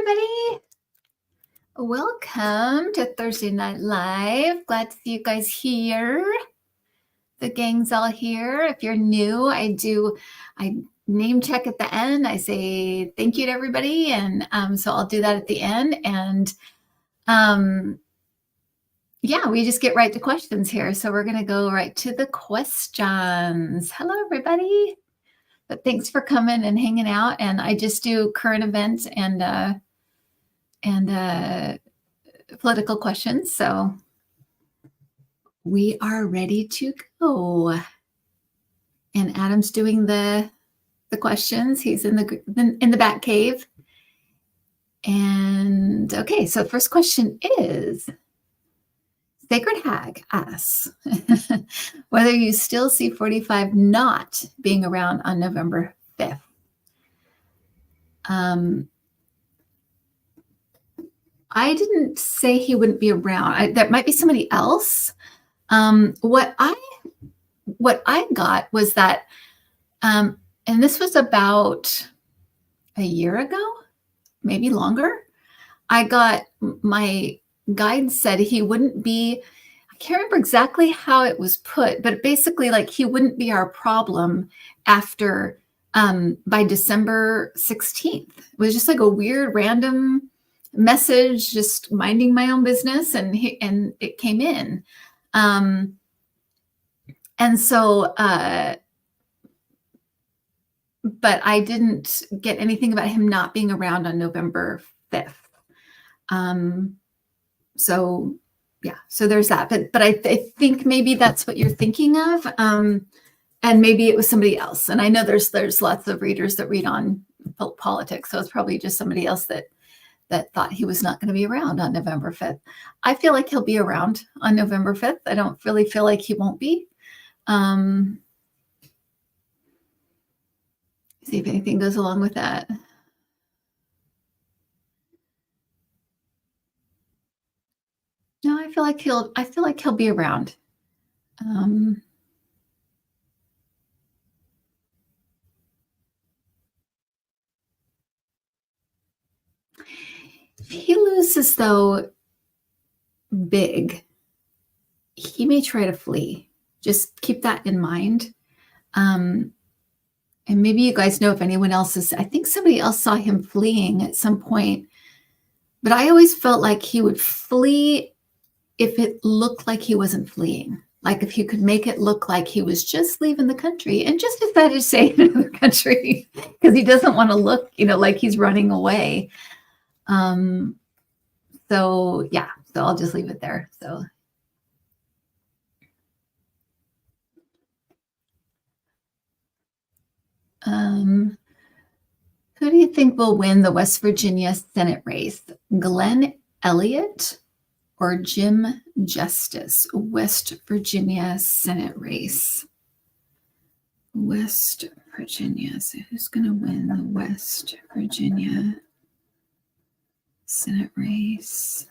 everybody. Welcome to Thursday Night Live. Glad to see you guys here. The gang's all here. If you're new, I name check at the end. I say thank you to everybody. And so I'll do that at the end. And yeah, we just get right to questions here. So we're going to go right to the questions. Hello, everybody. But thanks for coming and hanging out. And I just do current events and political questions. So we are ready to go. And Adam's doing the questions. He's in the back cave. And okay, so first question is, Sacred Hag asks whether you still see 45 not being around on November 5th. I didn't say he wouldn't be around. That might be somebody else. What I got was that, and this was about a year ago, maybe longer. I got my guide said he wouldn't be. I can't remember exactly how it was put, but basically, like, he wouldn't be our problem after by December 16th. It was just like a weird random message, just minding my own business, and it came in. And so, but I didn't get anything about him not being around on November 5th. So yeah, so there's that. But I think maybe that's what you're thinking of. And maybe it was somebody else. And I know there's lots of readers that read on politics. So it's probably just somebody else that thought he was not going to be around on November 5th. I feel like he'll be around on November 5th. I don't really feel like he won't be. See if anything goes along with that. No, I feel like he'll be around. If he loses, though, big, he may try to flee. Just keep that in mind. And maybe you guys know if anyone else is, I think somebody else saw him fleeing at some point, but I always felt like he would flee if it looked like he wasn't fleeing. Like if you could make it look like he was just leaving the country and just decided to stay in another country because he doesn't want to look, like he's running away. So yeah, so I'll just leave it there. So. Who do you think will win the West Virginia Senate race? Glenn Elliott or Jim Justice? West Virginia Senate race. West Virginia. So who's going to win the West Virginia Senate race?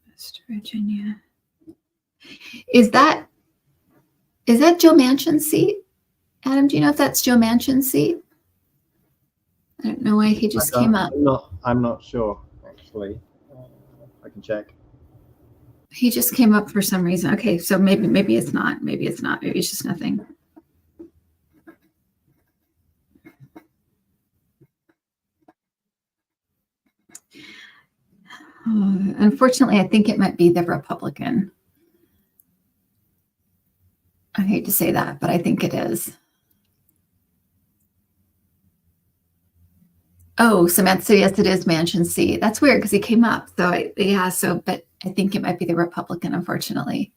West Virginia. Is that Joe Manchin's seat? Adam, do you know if that's Joe Manchin's seat? I don't know why he just came up. I'm not sure, actually. I can check. He just came up for some reason. Okay, so maybe it's not. Maybe it's not. Maybe it's just nothing. Unfortunately, I think it might be the Republican. I hate to say that, but I think it is. Oh, Samantha said, yes, it is Manchin's seat. That's weird because he came up. So but I think it might be the Republican, unfortunately.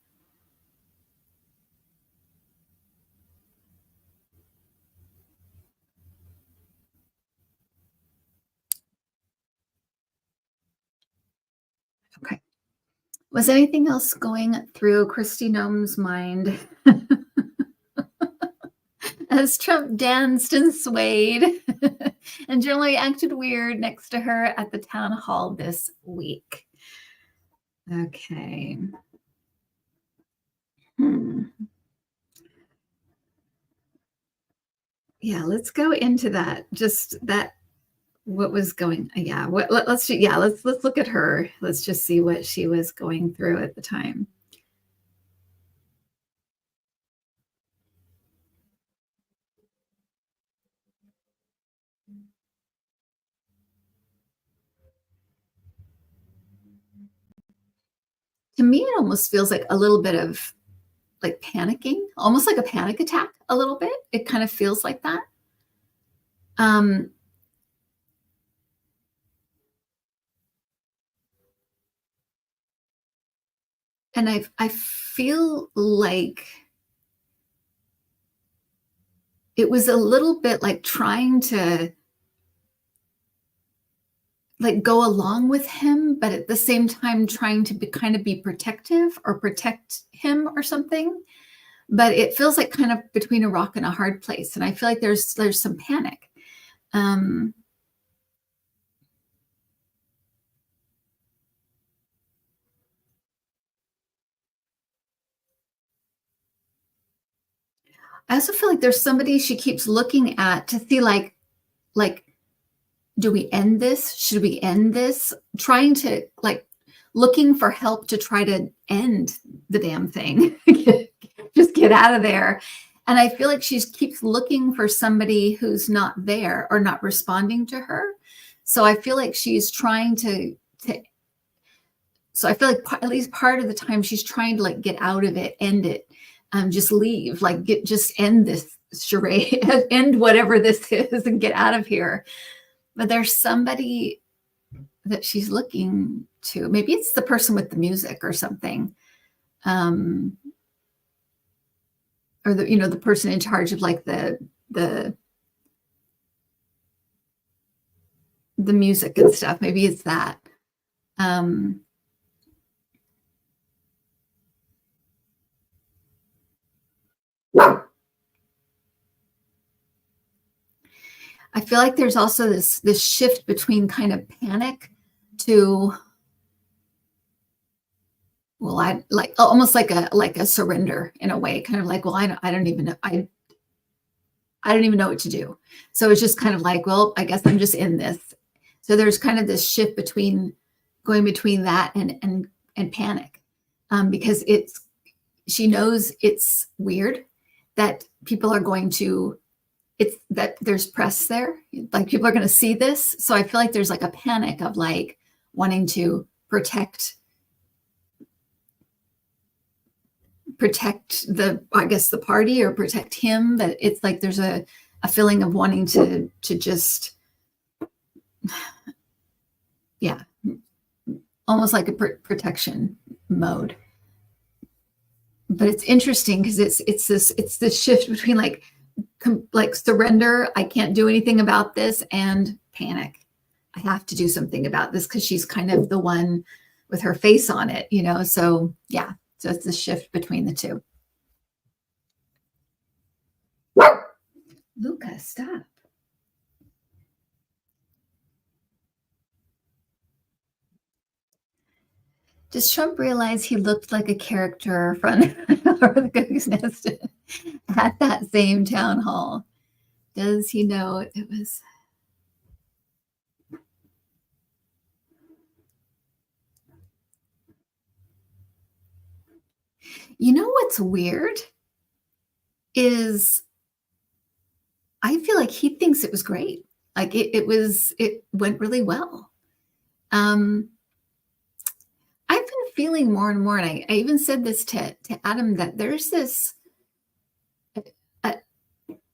Okay. Was anything else going through Kristi Noem's mind as Trump danced and swayed and generally acted weird next to her at the town hall this week? Okay. Yeah, let's go into that. Just that what was going yeah, let's look at her. Let's just see what she was going through at the time. To me, it almost feels like a little bit of like panicking, almost like a panic attack a little bit. It kind of feels like that. Um, and I feel like it was a little bit like trying to like go along with him, but at the same time trying to be kind of be protective or protect him or something. But it feels like kind of between a rock and a hard place. And I feel like there's some panic. Um, I also feel like there's somebody she keeps looking at to see like do we end this? Should we end this? Trying to like looking for help to try to end the damn thing. Just get out of there. And I feel like she keeps looking for somebody who's not there or not responding to her. So I feel like she's trying to so I feel like at least part of the time she's trying to like get out of it, end it, just leave, like just end this charade, end whatever this is and get out of here. But there's somebody that she's looking to. Maybe it's the person with the music or something. Um, or the person in charge of like the the music and stuff. Maybe it's that. Um, I feel like there's also this shift between kind of panic to well, I like almost like a surrender in a way, kind of like, well, I don't even know I don't even know what to do. So it's just kind of like, well, I guess I'm just in this. So there's kind of this shift between going between that and panic, because she knows it's weird that people are going to it's that there's press there, like people are going to see this. So I feel like there's like a panic of like wanting to protect the I guess the party or protect him, but it's like there's a feeling of wanting to just yeah, almost like a protection mode. But it's interesting because it's this shift between like surrender, I can't do anything about this, and panic, I have to do something about this, because she's kind of the one with her face on it. So yeah, so it's the shift between the two. Luca, stop. Does Trump realize he looked like a character from the Cuckoo's Nest at that same town hall? Does he know it was? You know what's weird is I feel like he thinks it was great. Like it went really well. Um, I've been feeling more and more, and I even said this to Adam, that there's this uh,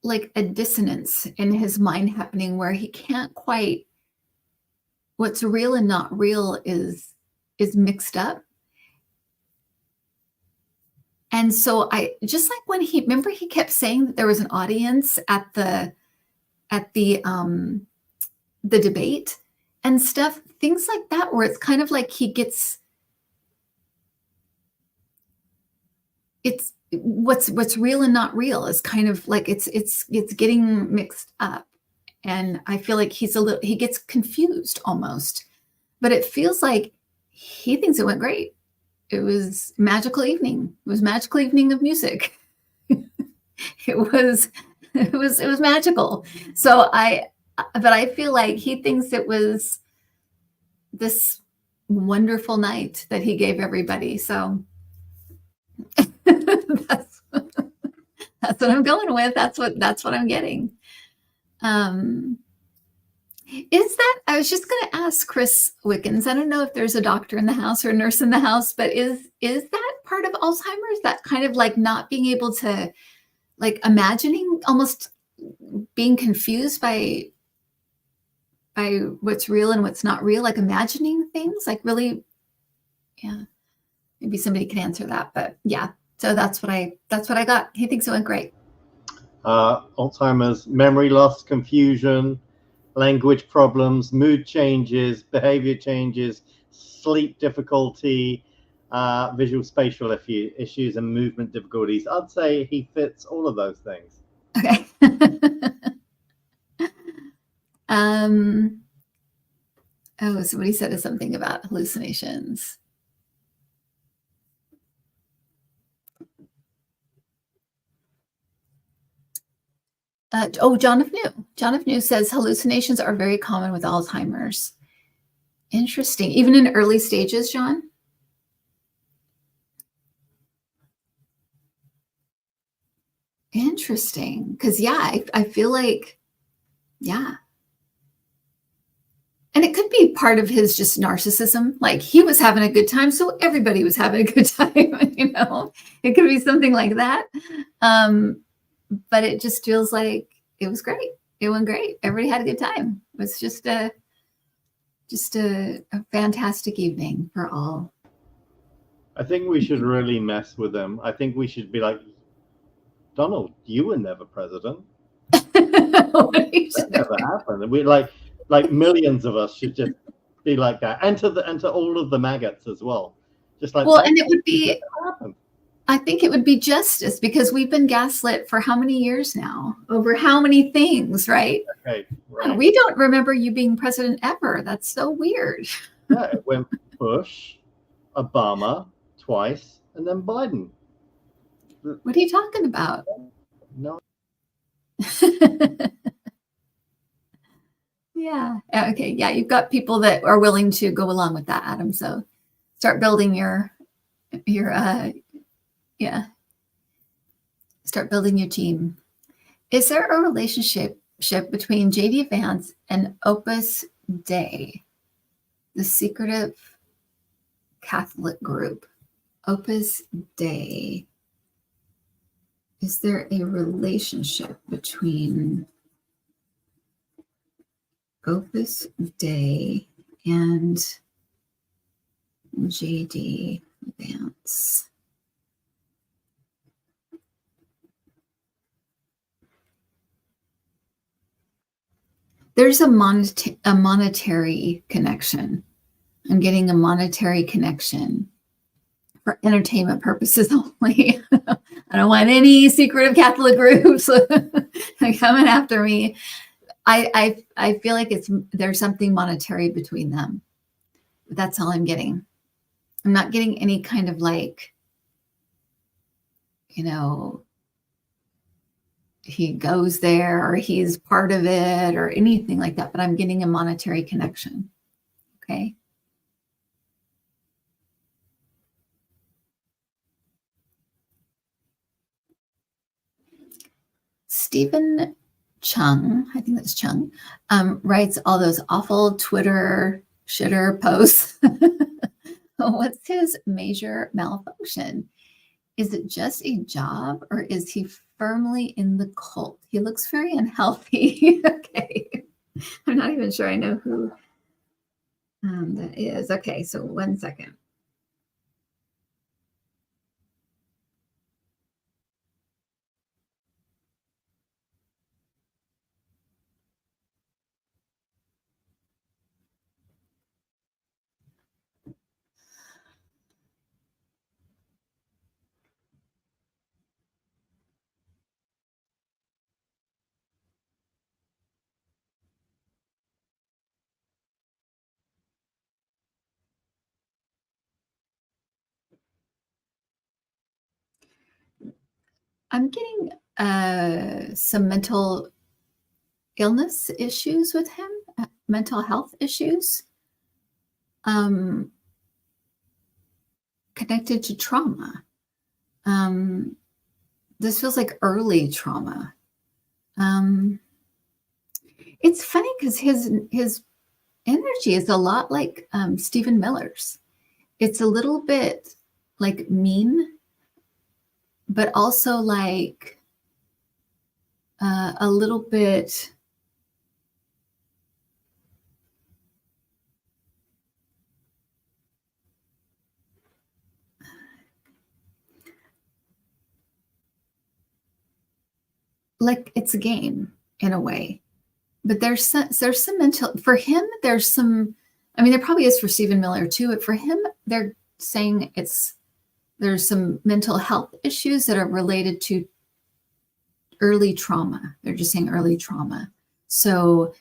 like a dissonance in his mind happening where he can't quite what's real and not real is mixed up. And so I just like when he remember he kept saying that there was an audience at the debate and stuff, things like that, where it's kind of like it's what's real and not real is kind of like it's getting mixed up. And I feel like he gets confused almost, but it feels like he thinks it went great. It was magical evening. It was magical evening of music. It was it was magical. So but I feel like he thinks it was this wonderful night that he gave everybody. So that's that's what I'm going with. That's what I'm getting. Is that, I was just going to ask Chris Wickens, I don't know if there's a doctor in the house or a nurse in the house, but is that part of Alzheimer's, that kind of like not being able to, like imagining, almost being confused by what's real and what's not real, like imagining things, like really, yeah, maybe somebody can answer that, but yeah. So that's what I got. He thinks it went great. Alzheimer's, memory loss, confusion, language problems, mood changes, behavior changes, sleep difficulty, visual spatial issues, and movement difficulties. I'd say he fits all of those things. Okay. Oh, somebody said something about hallucinations. John of New. John of New says hallucinations are very common with Alzheimer's. Interesting. Even in early stages, John? Interesting. Because, yeah, I feel like, yeah. And it could be part of his just narcissism. Like he was having a good time, so everybody was having a good time, It could be something like that. But it just feels like it was great. It went great. Everybody had a good time. It was just a fantastic evening for all. I think we should really mess with them. I think we should be like, Donald, you were never president. That never happened. We like millions of us should just be like that, and to all of the maggots as well. Just like, well, and it would be, happen. I think it would be justice, because we've been gaslit for how many years now over how many things, right? Okay, right. We don't remember you being president ever. That's so weird. Yeah, it went Bush, Obama twice, and then Biden. What are you talking about? No. Yeah. Okay. Yeah. You've got people that are willing to go along with that, Adam. So start building your, yeah. Start building your team. Is there a relationship between JD Vance and Opus Dei, the secretive Catholic group? Opus Dei. Is there a relationship between Opus Dei and JD Vance? There's a monetary connection. I'm getting a monetary connection for entertainment purposes only. I don't want any secretive Catholic groups coming after me. I feel like there's something monetary between them. But that's all I'm getting. I'm not getting any kind of like, he goes there or he's part of it or anything like that, but I'm getting a monetary connection. Okay. Stephen Chung, I think that's Chung, writes all those awful Twitter shitter posts. What's his major malfunction? Is it just a job or is he firmly in the cult? He looks very unhealthy. Okay. I'm not even sure I know who that is. Okay, so 1 second. I'm getting some mental illness issues with him, mental health issues, connected to trauma. This feels like early trauma. It's funny because his energy is a lot like Stephen Miller's. It's a little bit like mean, but also like a little bit like it's a game in a way. But there's some mental, for him, there's some, I mean, there probably is for Stephen Miller too, but for him, they're saying there's some mental health issues that are related to early trauma. They're just saying early trauma. So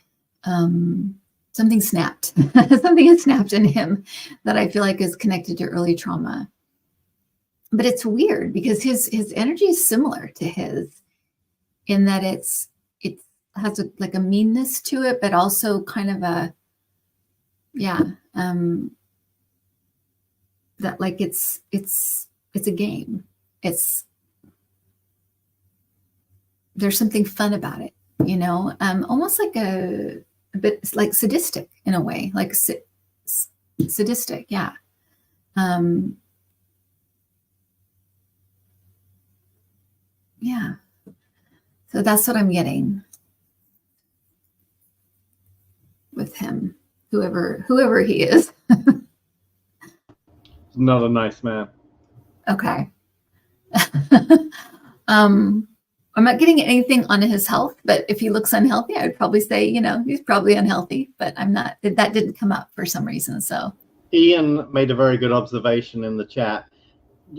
something snapped. Something has snapped in him that I feel like is connected to early trauma. But it's weird because his energy is similar to his in that it has like a meanness to it, but also kind of a, that like it's a game. There's something fun about it, almost like a bit like sadistic in a way, like sadistic. Yeah. Yeah. So that's what I'm getting with him, whoever he is. Not a nice man. Okay. I'm not getting anything on his health, but if he looks unhealthy, I'd probably say, he's probably unhealthy, but I'm not, that didn't come up for some reason. So Ian made a very good observation in the chat.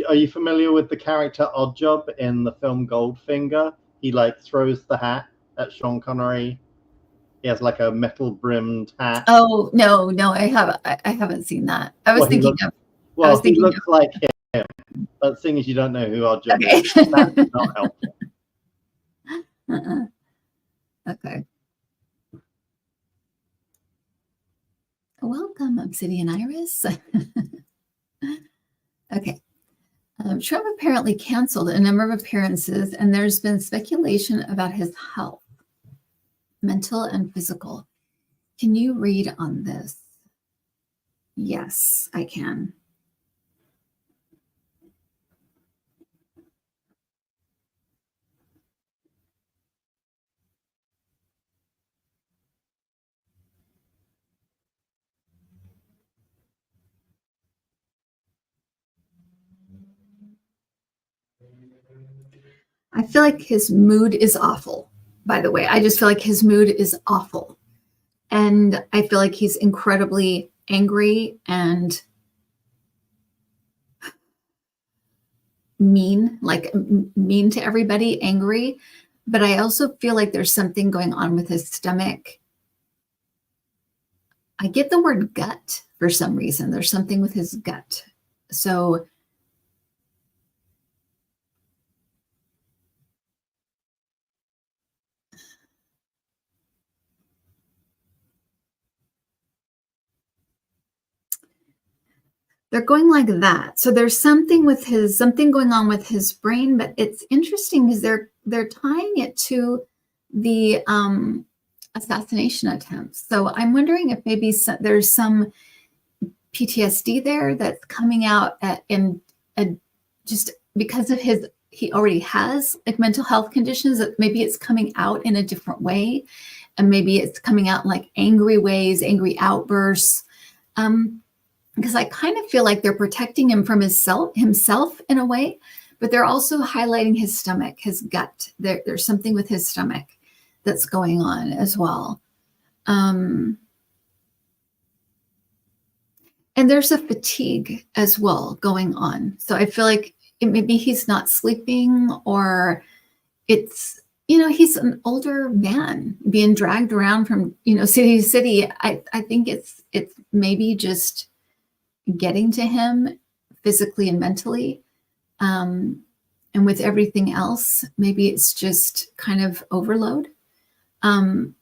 Are you familiar with the character Oddjob in the film Goldfinger? He like throws the hat at Sean Connery. He has like a metal brimmed hat. Oh no, I haven't seen that. I was thinking he looks like him, but seeing as you don't know who Oddjob is, that's not helpful. Okay. Welcome, Obsidian Iris. Okay. Trump apparently canceled a number of appearances, and there's been speculation about his health, mental and physical. Can you read on this? Yes, I can. I feel like his mood is awful, by the way. I just feel like his mood is awful. And I feel like he's incredibly angry and mean, like mean to everybody, angry. But I also feel like there's something going on with his stomach. I get the word gut for some reason. There's something with his gut. So they're going like that. So there's something going on with his brain, but it's interesting because they're tying it to the assassination attempts. So I'm wondering if maybe there's some PTSD there that's coming out just because of he already has like mental health conditions, that maybe it's coming out in a different way, and maybe it's coming out in like angry ways, angry outbursts. Because I kind of feel like they're protecting him from himself in a way, but they're also highlighting his stomach, his gut. There's something with his stomach that's going on as well. And there's a fatigue as well going on. So I feel like maybe he's not sleeping, or it's, he's an older man being dragged around from, city to city. I think it's maybe just getting to him physically and mentally. And And with everything else, maybe it's just kind of overload. I'm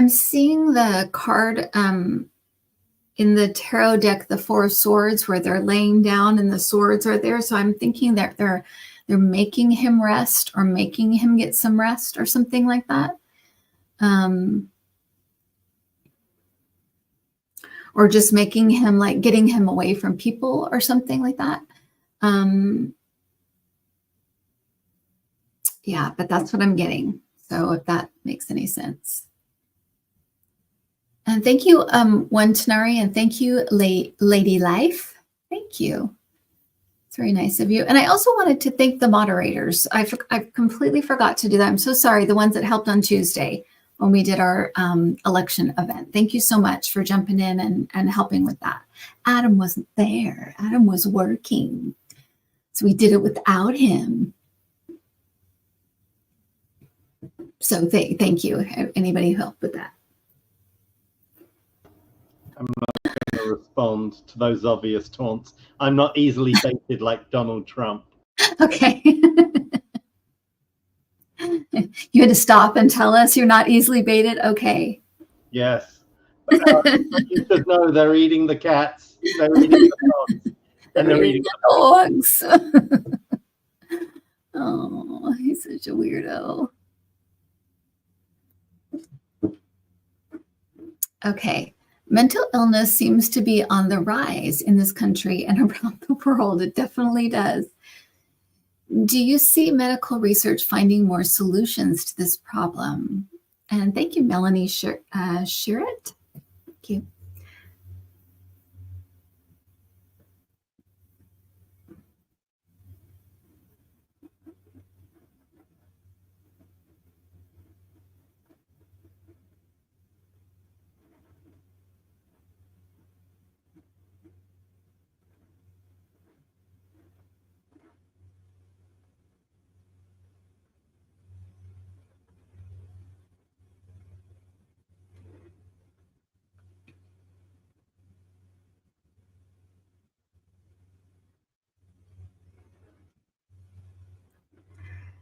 seeing the card in the tarot deck, the Four of Swords, where they're laying down and the swords are there. So I'm thinking that they're making him rest or making him get some rest or something like that. Or just making him, like, getting him away from people or something like that. Yeah, but that's what I'm getting. So if that makes any sense. And thank you, Onetari, and thank you, Lady Life. Thank you. It's very nice of you. And I also wanted to thank the moderators. I completely forgot to do that. I'm so sorry. The ones that helped on Tuesday when we did our election event. Thank you so much for jumping in and helping with that. Adam wasn't there. Adam was working. So we did it without him. So thank you, anybody who helped with that. I'm not going to respond to those obvious taunts. I'm not easily baited like Donald Trump. Okay. You had to stop and tell us you're not easily baited? Okay. Yes. But you should know they're eating the cats, they're eating the dogs, and they're eating the dogs. Oh, he's such a weirdo. Okay. Mental illness seems to be on the rise in this country and around the world. It definitely does. Do you see medical research finding more solutions to this problem? And thank you, Melanie Sherritt. Thank you.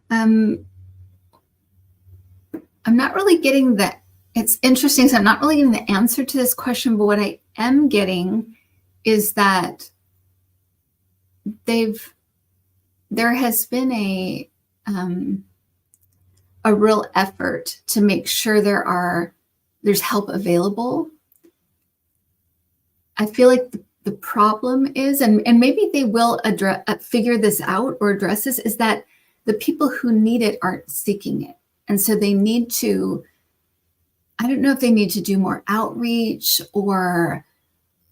I'm not really getting that. It's interesting. So I'm not really getting the answer to this question, but what I am getting is that there has been a real effort to make sure there's help available. I feel like the problem is, and maybe they will figure this out or address this, is that the people who need it aren't seeking it. And so they need to, I don't know if they need to do more outreach or,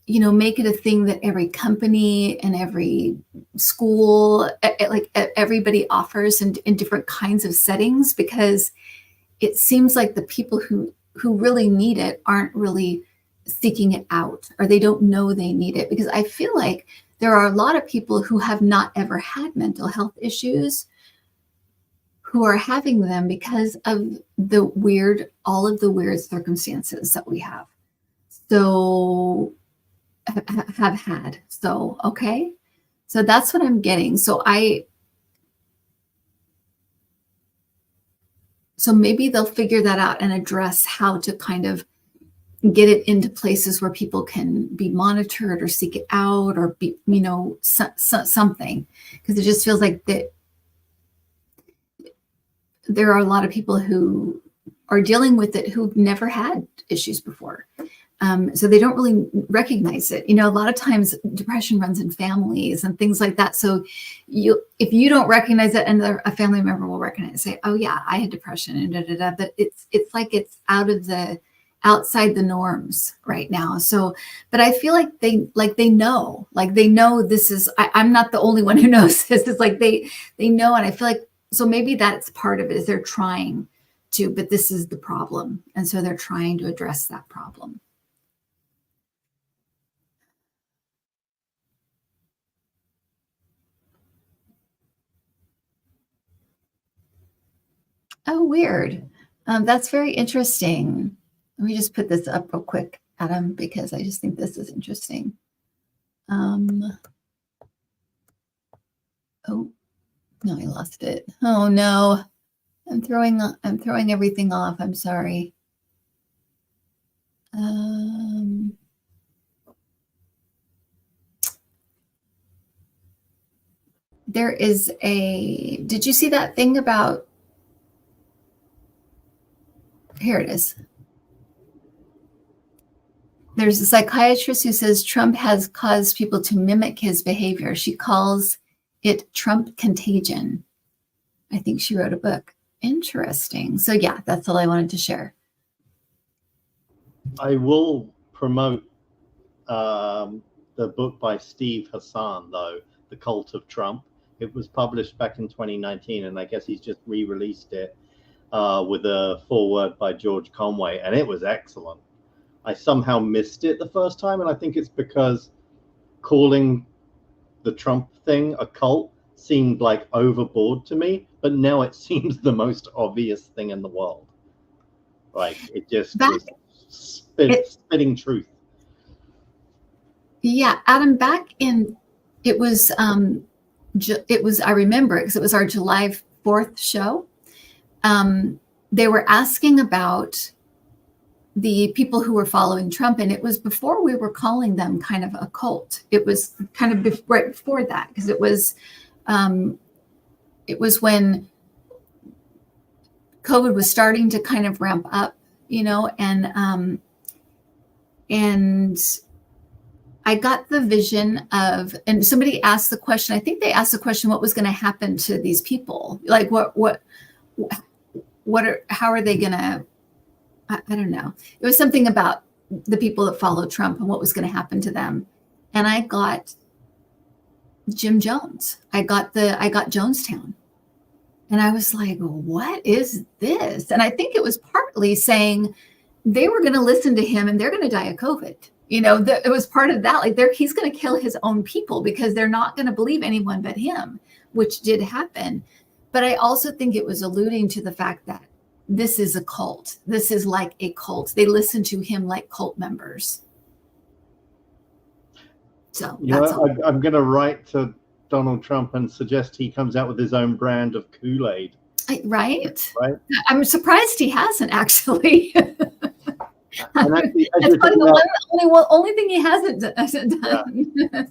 make it a thing that every company and every school, like everybody offers in different kinds of settings, because it seems like the people who really need it aren't really seeking it out, or they don't know they need it. Because I feel like there are a lot of people who have not ever had mental health issues who are having them because of all of the weird circumstances that we have. So have had. So, okay. So that's what I'm getting. So maybe they'll figure that out and address how to kind of get it into places where people can be monitored or seek it out or be, something. Because it just feels like that there are a lot of people who are dealing with it who've never had issues before. So they don't really recognize it. A lot of times depression runs in families and things like that. So if you don't recognize it, and a family member will recognize it, say, oh yeah, I had depression and but it's like it's outside the norms right now. So, but I feel like they know this is, I'm not the only one who knows this. It's like they know. And I feel like, so maybe that's part of it, is they're trying to, but this is the problem. And so they're trying to address that problem. Oh, weird. That's very interesting. Let me just put this up real quick, Adam, because I just think this is interesting. Oh, no, I lost it. Oh no, I'm throwing everything off. I'm sorry. There is did you see that thing about, here it is. There's a psychiatrist who says Trump has caused people to mimic his behavior. She calls it Trump contagion. I think she wrote a book. Interesting. So yeah, that's all I wanted to share. I will promote the book by Steve Hassan, though, The Cult of Trump. It was published back in 2019, and I guess he's just re-released it with a foreword by George Conway, and it was excellent. I somehow missed it the first time, and I think it's because calling the Trump thing a cult seemed like overboard to me, but now it seems the most obvious thing in the world. Like, it just was spitting truth. Yeah, Adam, back in, it was, I remember it because it was our July 4th show. They were asking about the people who were following Trump, and it was before we were calling them kind of a cult. It was kind of right before that, because it was when COVID was starting to kind of ramp up, and I got the vision of, and somebody asked the question, I think they asked the question, what was going to happen to these people? Like how are they going to, I don't know. It was something about the people that followed Trump and what was going to happen to them. And I got Jim Jones. I got Jonestown. And I was like, what is this? And I think it was partly saying they were going to listen to him and they're going to die of COVID. It was part of that. Like, he's going to kill his own people because they're not going to believe anyone but him, which did happen. But I also think it was alluding to the fact that this is a cult. This is like a cult. They listen to him like cult members. So I'm going to write to Donald Trump and suggest he comes out with his own brand of Kool-Aid. Right. I'm surprised he hasn't, actually. And actually, it's probably the only thing he hasn't done. Yeah.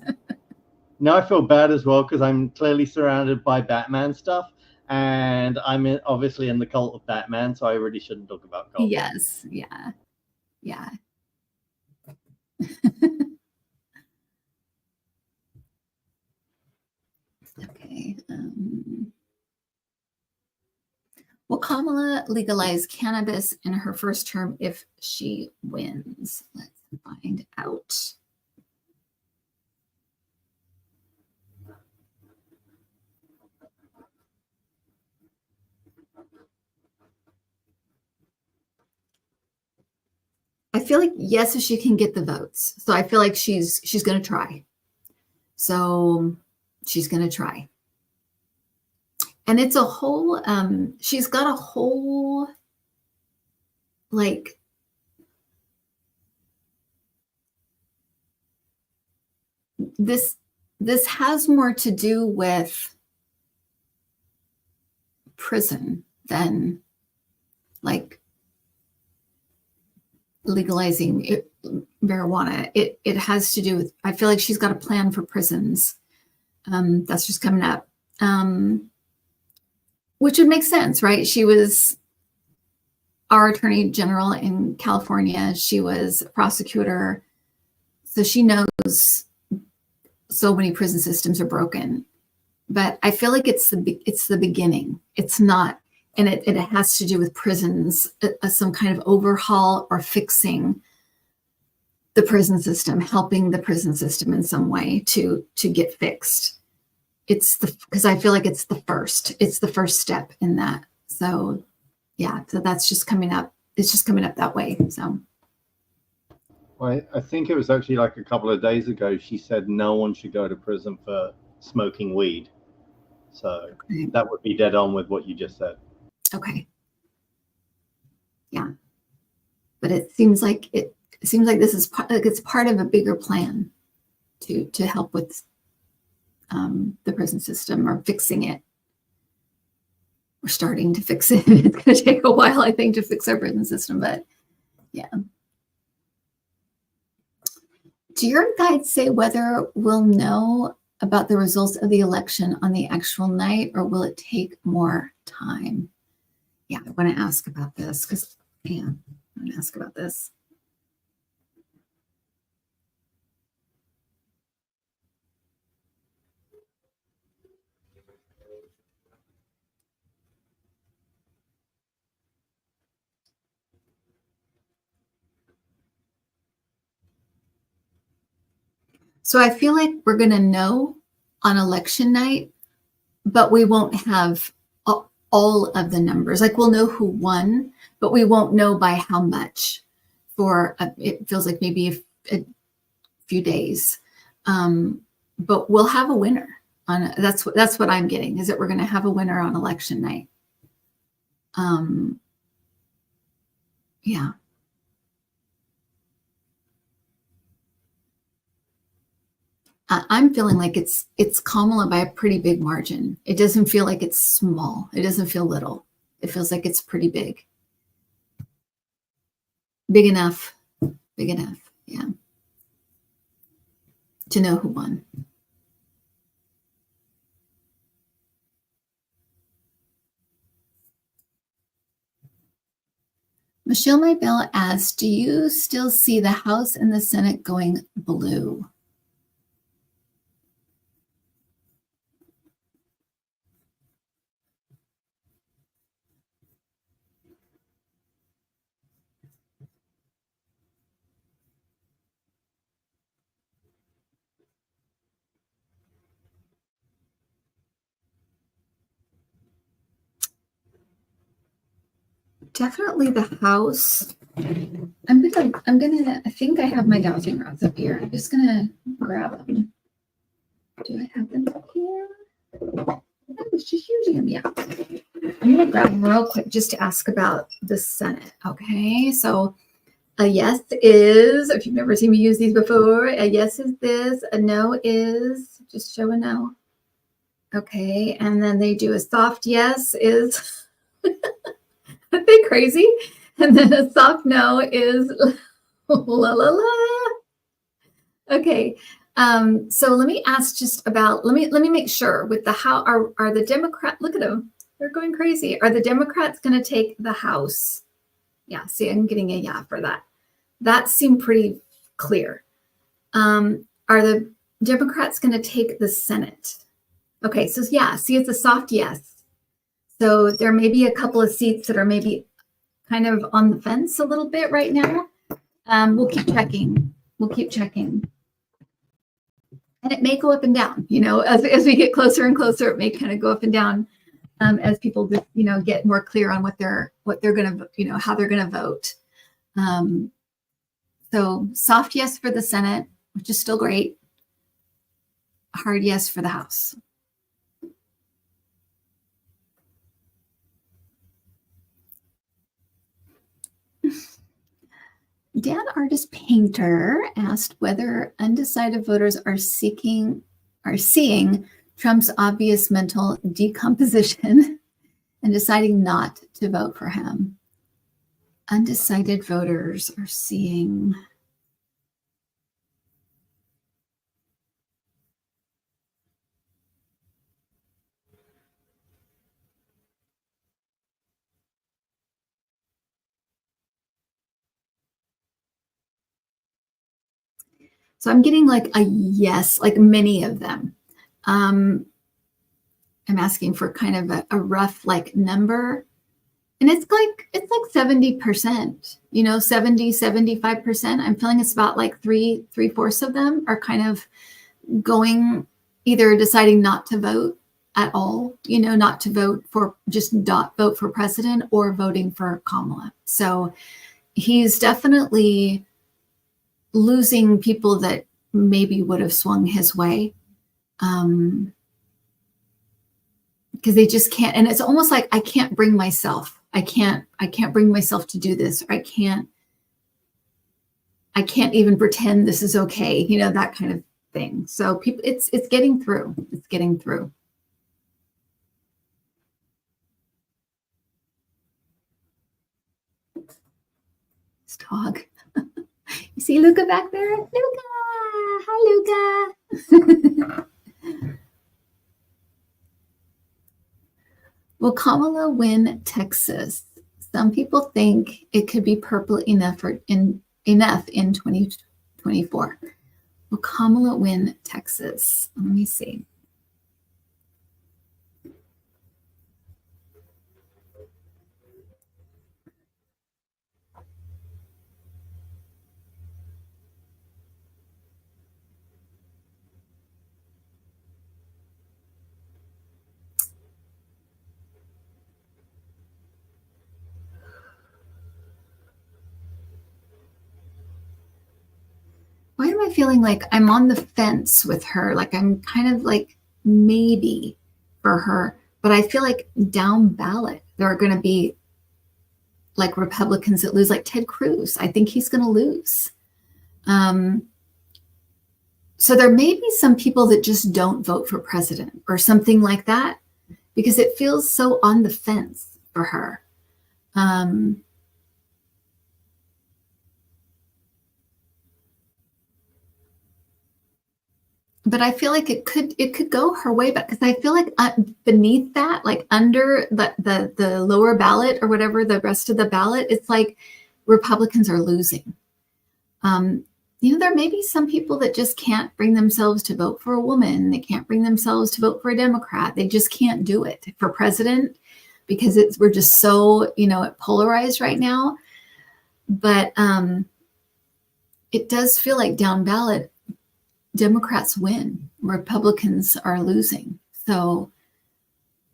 Now I feel bad as well because I'm clearly surrounded by Batman stuff, and I'm obviously in the cult of Batman, so I really shouldn't talk about cult. Yes. Yeah. Yeah. Okay. Will Kamala legalize cannabis in her first term if she wins? Let's find out. I feel like yes, if she can get the votes. So I feel like she's going to try. So she's going to try. And it's a whole, she's got a whole, like, this has more to do with prison than like legalizing marijuana. It has to do with, I feel like she's got a plan for prisons. That's just coming up. Which would make sense, right? She was our attorney general in California. She was a prosecutor. So she knows so many prison systems are broken. But I feel like it's the beginning. It's not, and it has to do with prisons, some kind of overhaul or fixing the prison system, helping the prison system in some way to get fixed. Because I feel like it's the first step in that. So yeah, so that's just coming up. It's just coming up that way. So. Well, I think it was actually like a couple of days ago, she said no one should go to prison for smoking weed. So that would be dead on with what you just said. Okay. Yeah. But it seems like this is it's part of a bigger plan to help with the prison system, or fixing it. We're starting to fix it. It's going to take a while, I think, to fix our prison system, but yeah. Do your guides say whether we'll know about the results of the election on the actual night, or will it take more time? Yeah, I want to ask about this because, yeah, I want to ask about this. So I feel like we're going to know on election night, but we won't have all of the numbers. Like, we'll know who won, but we won't know by how much for, it feels like maybe a few days. But we'll have a winner that's what I'm getting, is that we're going to have a winner on election night. Yeah. I'm feeling like it's Kamala by a pretty big margin. It doesn't feel like it's small. It doesn't feel little. It feels like it's pretty big. Big enough. Big enough. Yeah. To know who won. Michelle Maybell asks, do you still see the House and the Senate going blue? Definitely the House. I think I have my dowsing rods up here. I'm just gonna grab them. Do I have them up here? I was just using them. Yeah. I'm gonna grab them real quick just to ask about the Senate. Okay, so a yes is, if you've never seen me use these before, a yes is this, a no is, just show a no. Okay, and then they do a soft yes is, aren't they crazy? And then a soft no is la la la. Okay, so let me ask just about, let me make sure with the how are the Democrats, look at them, they're going crazy. Are the Democrats going to take the House? Yeah, see, I'm getting a yeah for that. That seemed pretty clear. Are the Democrats going to take the Senate? Okay, so yeah, see, it's a soft yes. So there may be a couple of seats that are maybe kind of on the fence a little bit right now. We'll keep checking. We'll keep checking. And it may go up and down, you know, as we get closer and closer, it may kind of go up and down as people, you know, get more clear on what they're going to, you know, how they're going to vote. So soft yes for the Senate, which is still great. Hard yes for the House. Dan Artist Painter asked whether undecided voters are seeing Trump's obvious mental decomposition and deciding not to vote for him. Undecided voters are seeing. So I'm getting like a yes, like many of them. I'm asking for kind of a rough like number. And it's like 70%, you know, 70, 75%. I'm feeling it's about like three-fourths of them are kind of going, either deciding not to vote at all, you know, not to vote for, just not vote for president, or voting for Kamala. So he's definitely losing people that maybe would have swung his way. Because they just can't, and it's almost like I can't bring myself. I can't bring myself to do this, or I can't even pretend this is okay, you know, that kind of thing. So people, it's getting through. It's getting through. This dog. You see Luca back there? Luca! Hi, Luca! Will Kamala win Texas? Some people think it could be purple enough in 2024. Will Kamala win Texas? Let me see. Why am I feeling like I'm on the fence with her? Like I'm kind of like maybe for her, but I feel like down ballot, there are going to be like Republicans that lose, like Ted Cruz. I think he's going to lose. So there may be some people that just don't vote for president or something like that, because it feels so on the fence for her. But I feel like it could go her way back, because I feel like beneath that, like under the lower ballot or whatever, the rest of the ballot, it's like Republicans are losing. You know, there may be some people that just can't bring themselves to vote for a woman. They can't bring themselves to vote for a Democrat. They just can't do it for president, because we're just so, you know, polarized right now. But it does feel like down ballot, Democrats win, Republicans are losing. So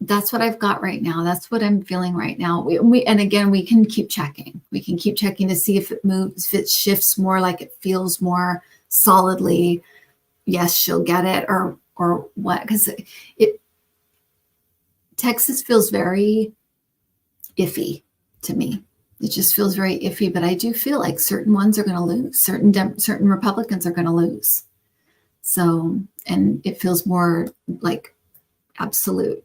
that's what I've got right now. That's what I'm feeling right now. And again, we can keep checking. We can keep checking to see if it moves, if it shifts more, like it feels more solidly. Yes, she'll get it, or what? Because Texas feels very iffy to me. It just feels very iffy. But I do feel like certain ones are going to lose. Certain Republicans are going to lose. So, and it feels more like absolute.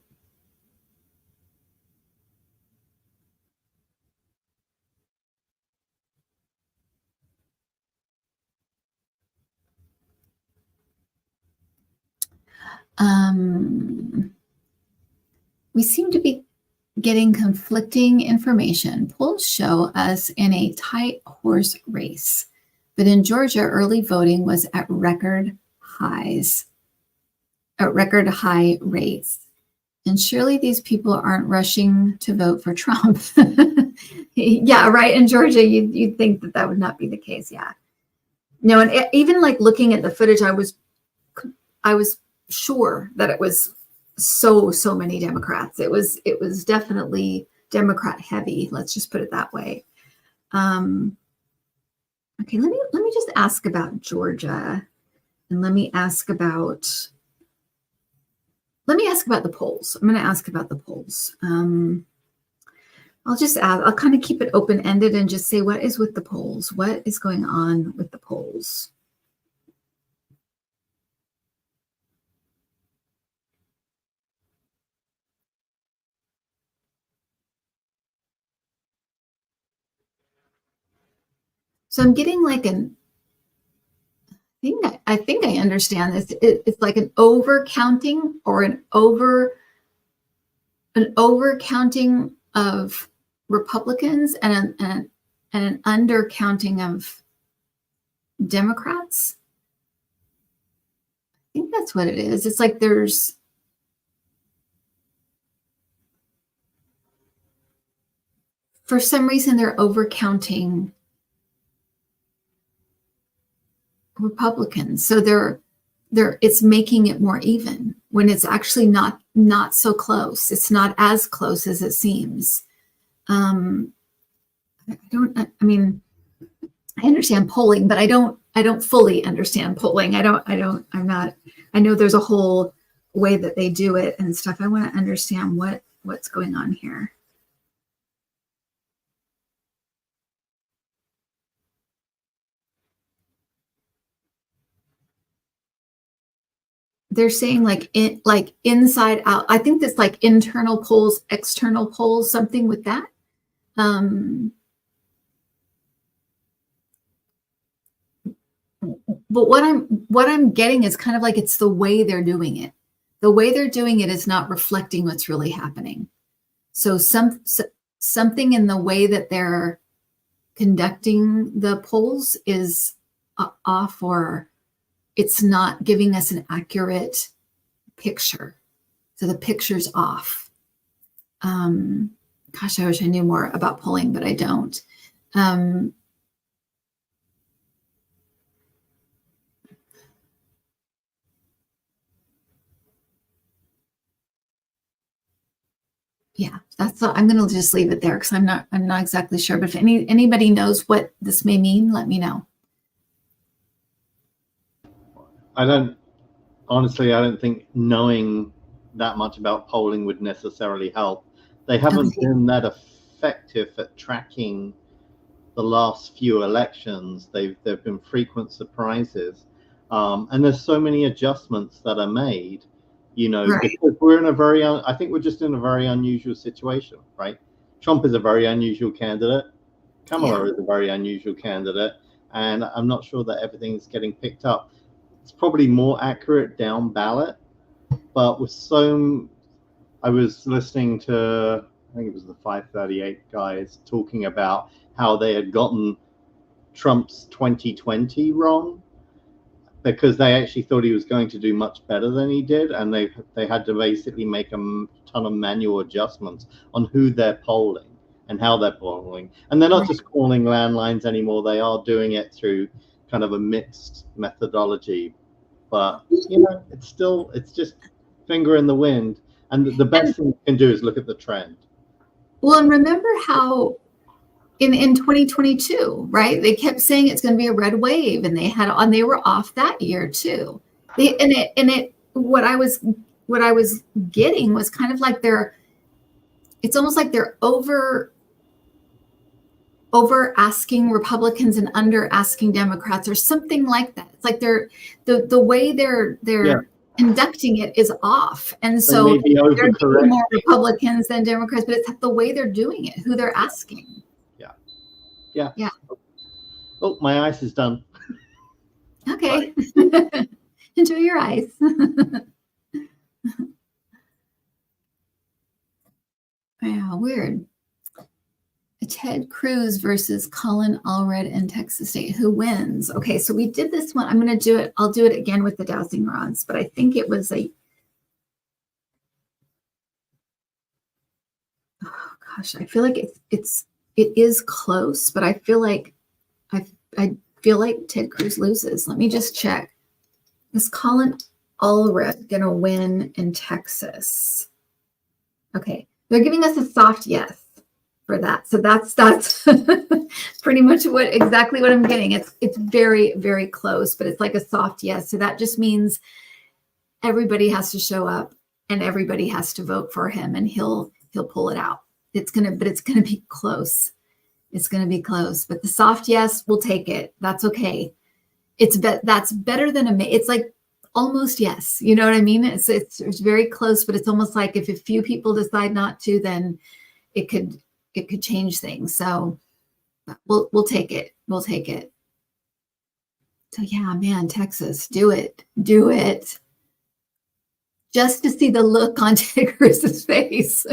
We seem to be getting conflicting information. Polls show us in a tight horse race, but in Georgia, early voting was at record high rates. And surely these people aren't rushing to vote for Trump. Yeah, right. In Georgia, you'd think that would not be the case. Yeah. No, and even like looking at the footage, I was sure that it was so many Democrats. It was definitely Democrat heavy. Let's just put it that way. Okay, let me just ask about Georgia, and let me ask about the polls. I'm going to ask about the polls. I'll kind of keep it open-ended and just say, what is with the polls? What is going on with the polls? So I'm getting like I think I understand this. It's like an overcounting, or an overcounting of Republicans and an undercounting of Democrats. I think that's what it is. It's like for some reason, they're overcounting Republicans. So it's making it more even, when it's actually not so close. It's not as close as it seems. I mean, I understand polling, but I don't fully understand polling. I know there's a whole way that they do it and stuff. I want to understand what's going on here. they're saying like inside out. I think that's like internal polls, external polls, something with that. But what I'm getting is kind of like it's the way they're doing it. The way they're doing it is not reflecting what's really happening. So something in the way that they're conducting the polls is off, or it's not giving us an accurate picture. So the picture's off. Gosh, I wish I knew more about polling, but I don't. Yeah, that's all. I'm going to just leave it there because I'm not exactly sure. But if anybody knows what this may mean, let me know. Honestly, I don't think knowing that much about polling would necessarily help. They haven't been that effective at tracking the last few elections. They've been frequent surprises, and there's so many adjustments that are made. Right. Because we're in I think we're just in a very unusual situation, right? Trump is a very unusual candidate. Kamala is a very unusual candidate, and I'm not sure that everything's getting picked up. It's probably more accurate down ballot, but I was listening to, I think it was the 538 guys talking about how they had gotten Trump's 2020 wrong, because they actually thought he was going to do much better than he did, and they had to basically make a ton of manual adjustments on who they're polling and how they're polling. And they're not just calling landlines anymore. They are doing it through kind of a mixed methodology. But, it's just finger in the wind. And the best thing you can do is look at the trend. Well, and remember how in 2022, right? They kept saying it's going to be a red wave, and they were off that year too. What I was getting was kind of like it's almost like they're over asking Republicans and under asking Democrats, or something like that. It's like the way they're conducting it is off, and so they're getting more Republicans than Democrats, but it's the way they're doing it, who they're asking. Yeah. Oh, my ice is done. Okay. Enjoy your ice. Yeah, weird. Ted Cruz versus Colin Allred in Texas State. Who wins? Okay, so we did this one. I'm going to do it. I'll do it again with the dowsing rods, but I think it was oh gosh, I feel like it is close, but I feel like Ted Cruz loses. Let me just check. Is Colin Allred going to win in Texas? Okay, they're giving us a soft yes for that. So that's pretty much exactly what I'm getting. It's very, very close, but it's like a soft yes. So that just means everybody has to show up and everybody has to vote for him, and he'll pull it out. It's gonna be close. It's gonna be close, but the soft yes, we'll take it. That's okay. That's better than it's like almost yes. You know what I mean? It's very close, but it's almost like if a few people decide not to, then it could change things. So we'll take it. We'll take it. So yeah, man, Texas, do it. Just to see the look on Ted Cruz's face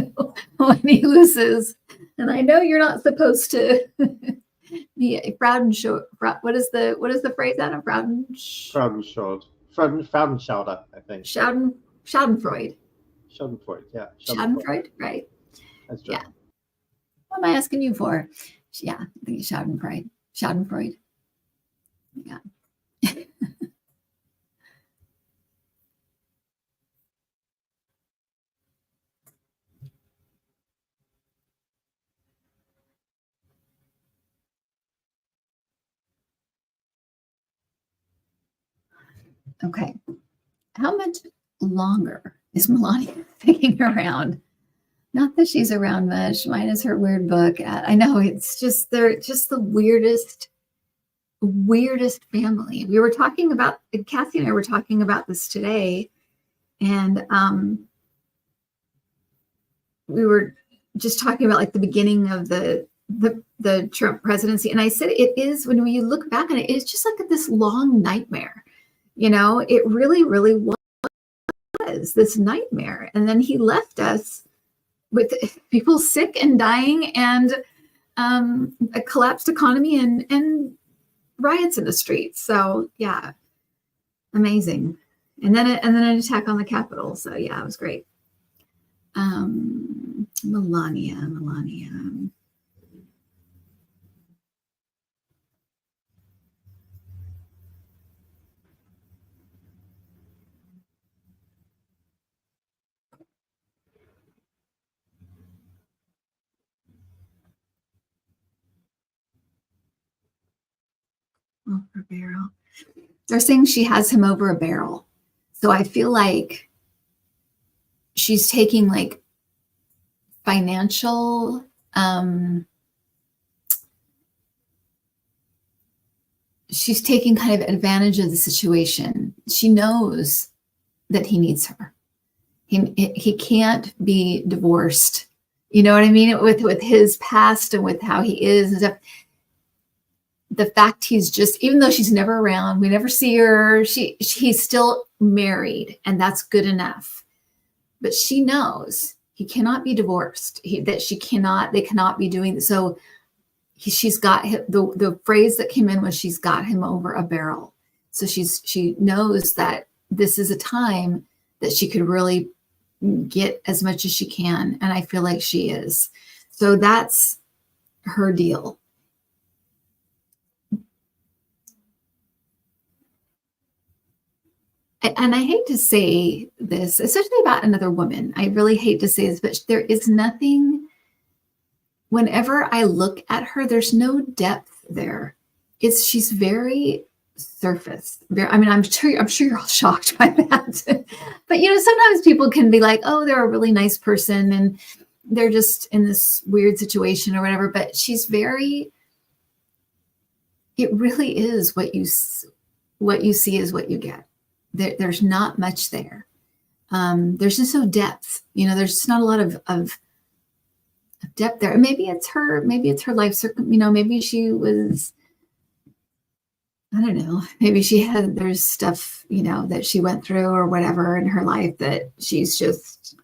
when he loses. And I know you're not supposed to be a Fraudenschauder. What is the phrase out of Fraudenschauder, I think. Schadenfreude. Schadenfreude, yeah. Schadenfreude, right? That's right. Yeah. What am I asking you for? Yeah, I think it's Schadenfreude. Schadenfreude. Yeah. Okay. How much longer is Melania sticking around? Not that she's around much. Mine is her weird book. I know, they're just the weirdest family. We were talking about, Cassie and I were talking about this today. And we were just talking about like the beginning of the Trump presidency, and I said it is, when you look back on it, it's just like this long nightmare. It really, really was this nightmare. And then he left us with people sick and dying, and a collapsed economy, and riots in the streets. So yeah, amazing. And then an attack on the Capitol. So yeah, it was great. Melania. Over a barrel. They're saying she has him over a barrel. So I feel like she's taking like financial, she's taking kind of advantage of the situation. She knows that he needs her. He can't be divorced. You know what I mean? With his past and with how he is and stuff. The fact he's just, even though she's never around, we never see her, he's still married, and that's good enough. But she knows he cannot be divorced, they cannot be doing this. So she's got the phrase that came in was, she's got him over a barrel. So she knows that this is a time that she could really get as much as she can. And I feel like she is. So that's her deal. And I hate to say this, especially about another woman. I really hate to say this, but there is nothing, whenever I look at her, there's no depth there. She's very surface. I'm sure you're all shocked by that. But sometimes people can be like, oh, they're a really nice person and they're just in this weird situation or whatever. But she's very, it really is what you see is what you get. There's not much there. There's just no depth. There's just not a lot of depth there. Maybe it's her life maybe she was, I don't know, maybe there's stuff, that she went through or whatever in her life that she's just,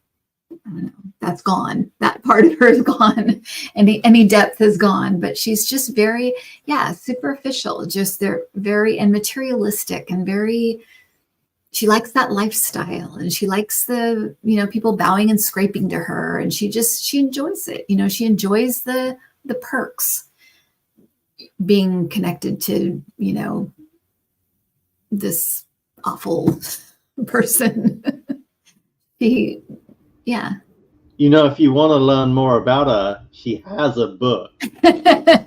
I don't know, that's gone. That part of her is gone. Any depth is gone, but she's just very, superficial. Just they're very, and materialistic, and very, she likes that lifestyle, and she likes the, people bowing and scraping to her. And she enjoys it. She enjoys the perks, being connected to, this awful person. Yeah. If you want to learn more about her, she has a book.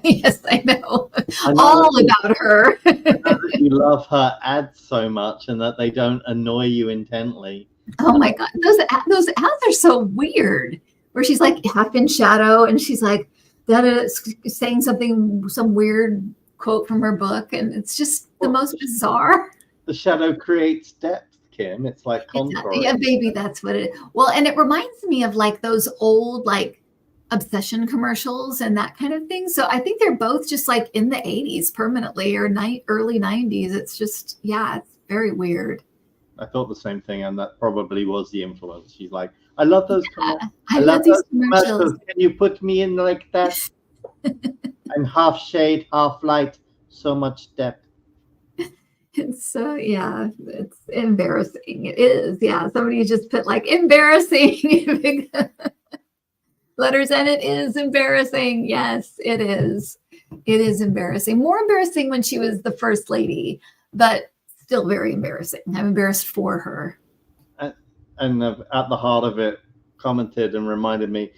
Yes, I know all about her. I know that you love her ads so much, and that they don't annoy you intently. Oh my God, those ads are so weird. Where she's like half in shadow, and she's like saying some weird quote from her book, and it's just the most bizarre. The shadow creates depth, Kim. It's like contouring. Yeah, baby, that's what it is. Well, and it reminds me of like those old like obsession commercials and that kind of thing. So I think they're both just like in the 80s permanently, or early 90s. It's just, it's very weird. I thought the same thing, and that probably was the influence. She's like, I love those commercials. I love these commercials. Can you put me in like that? I'm half shade, half light, so much depth. So it's embarrassing. It is. Yeah. Somebody just put like embarrassing letters, and it is embarrassing. Yes, it is. It is embarrassing. More embarrassing when she was the first lady, but still very embarrassing. I'm embarrassed for her. And at the heart of it, commented and reminded me,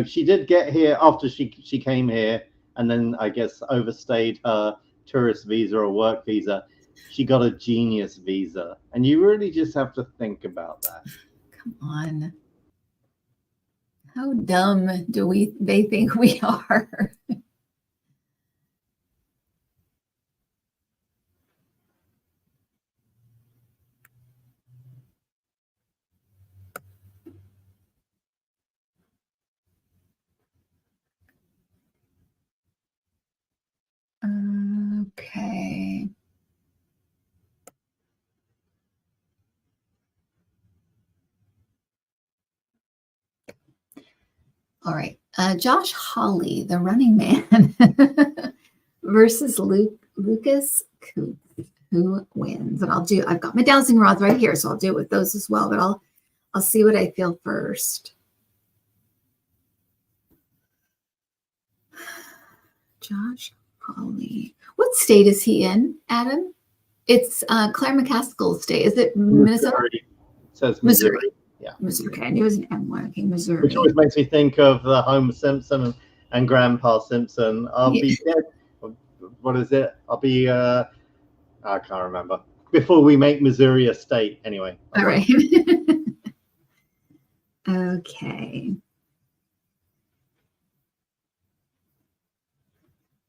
she did get here after she came here, and then I guess overstayed her tourist visa or work visa. She got a genius visa, and you really just have to think about that. Come on. How dumb do they think we are? All right. Josh Hawley, the running man, versus Lucas Coop. Who wins? And I've got my dowsing rods right here, so I'll do it with those as well, but I'll see what I feel first. Josh Hawley. What state is he in, Adam? It's Claire McCaskill's state. Is it Minnesota? Missouri. It says Missouri. Yeah. Missouri. Okay, I knew it was an M1. Okay, Missouri. Which always makes me think of the Homer Simpson and Grandpa Simpson. I'll be dead. What is it? I'll be, I can't remember. Before we make Missouri a state, anyway. All right. Okay.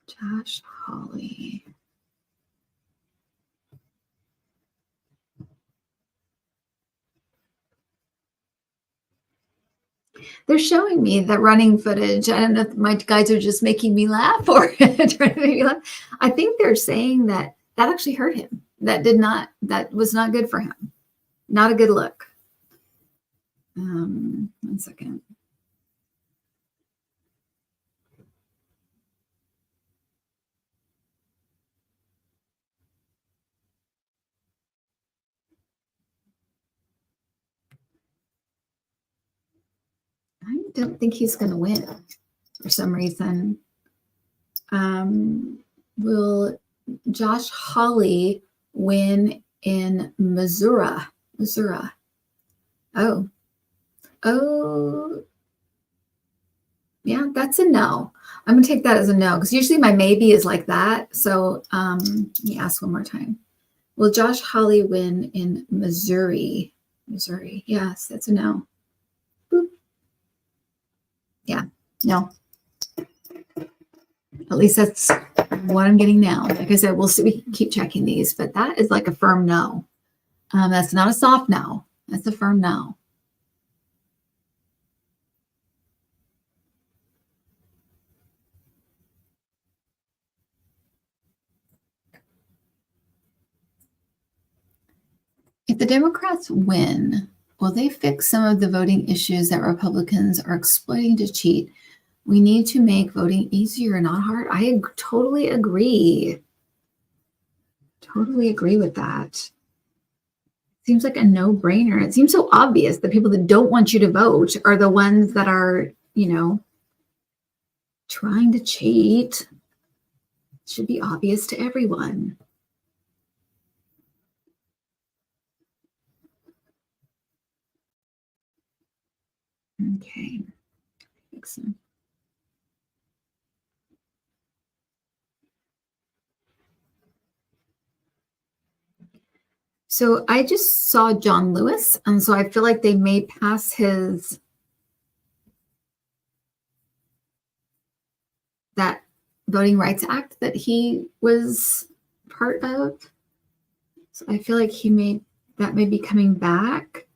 Josh Hawley. They're showing me the running footage. I don't know if my guys are just making me laugh or trying to make me laugh. I think they're saying that actually hurt him. That was not good for him. Not a good look. 1 second. I don't think he's going to win for some reason. Will Josh Hawley win in Missouri? Oh, yeah, that's a no. I'm going to take that as a no because usually my maybe is like that. So let me ask one more time. Will Josh Hawley win in Missouri? Yes, that's a no. Boop. Yeah, no. At least that's what I'm getting now. Like I said, we'll see. We can keep checking these, but that is like a firm no. That's not a soft no. That's a firm no. If the Democrats win, will they fix some of the voting issues that Republicans are exploiting to cheat? We need to make voting easier, not hard. I totally agree. Totally agree with that. Seems like a no-brainer. It seems so obvious. The people that don't want you to vote are the ones that are, trying to cheat. It should be obvious to everyone. Okay. Excellent. So I just saw John Lewis, and so I feel like they may pass that Voting Rights Act that he was part of. So I feel like that may be coming back.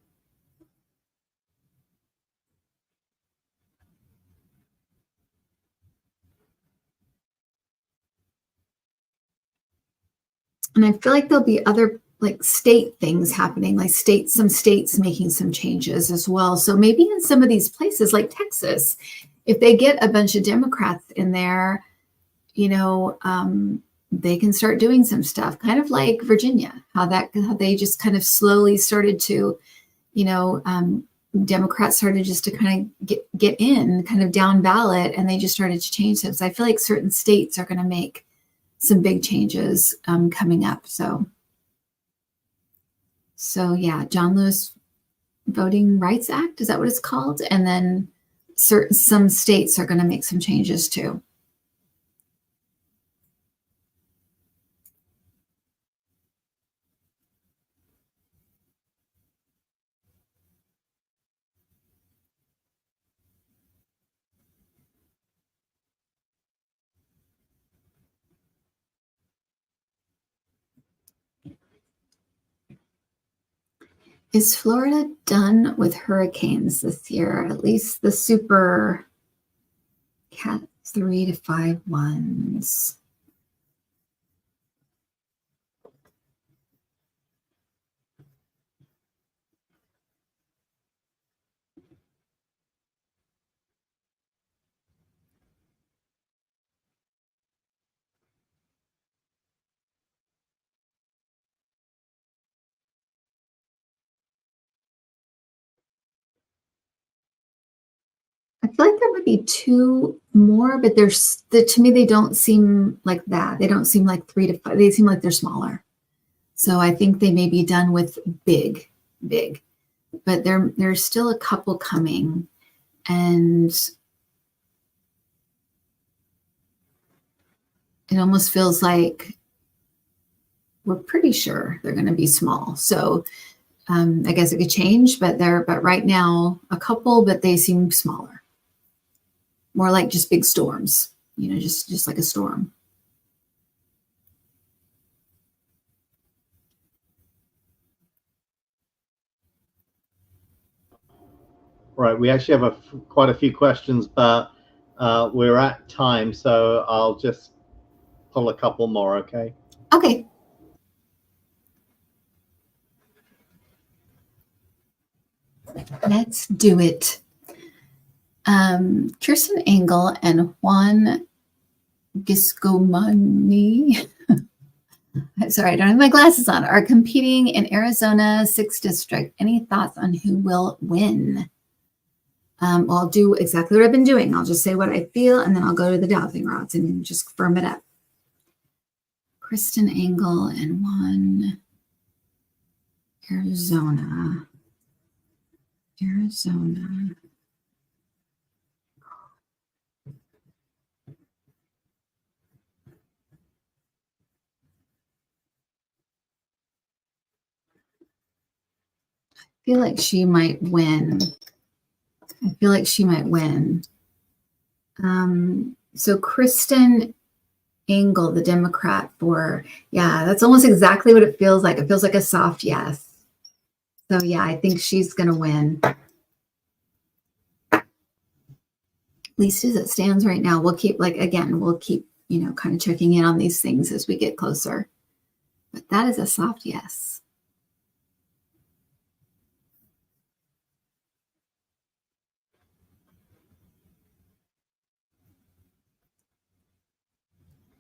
And I feel like there'll be other like state things happening, like some states making some changes as well. So maybe in some of these places like Texas, if they get a bunch of Democrats in there, they can start doing some stuff, kind of like Virginia, how they just kind of slowly started to, Democrats started just to kind of get in kind of down ballot, and they just started to change things. I feel like certain states are going to make some big changes coming up. So yeah, John Lewis Voting Rights Act, is that what it's called? And then some states are going to make some changes too. Is Florida done with hurricanes this year? At least the super Cat 3 to 5 ones. feel like there might be 2 more, but to me, they don't seem like that. They don't seem like 3 to 5. They seem like they're smaller. So I think they may be done with big, but there's still a couple coming, and it almost feels like we're pretty sure they're going to be small. So I guess it could change, but right now a couple, but they seem smaller, more like just big storms, just like a storm. Right, we actually have quite a few questions, but we're at time, so I'll just pull a couple more, okay? Okay. Let's do it. Kirsten Engel and Juan Giscomani, sorry, I don't have my glasses on, are competing in Arizona 6th District. Any thoughts on who will win? I'll do exactly what I've been doing. I'll just say what I feel, and then I'll go to the dowsing rods and just firm it up. Kristen Engel and Juan, Arizona. I feel like she might win. So Kristen Engel, the Democrat, that's almost exactly what it feels like. It feels like a soft yes. So yeah, I think she's going to win. At least as it stands right now. We'll keep, kind of checking in on these things as we get closer. But that is a soft yes.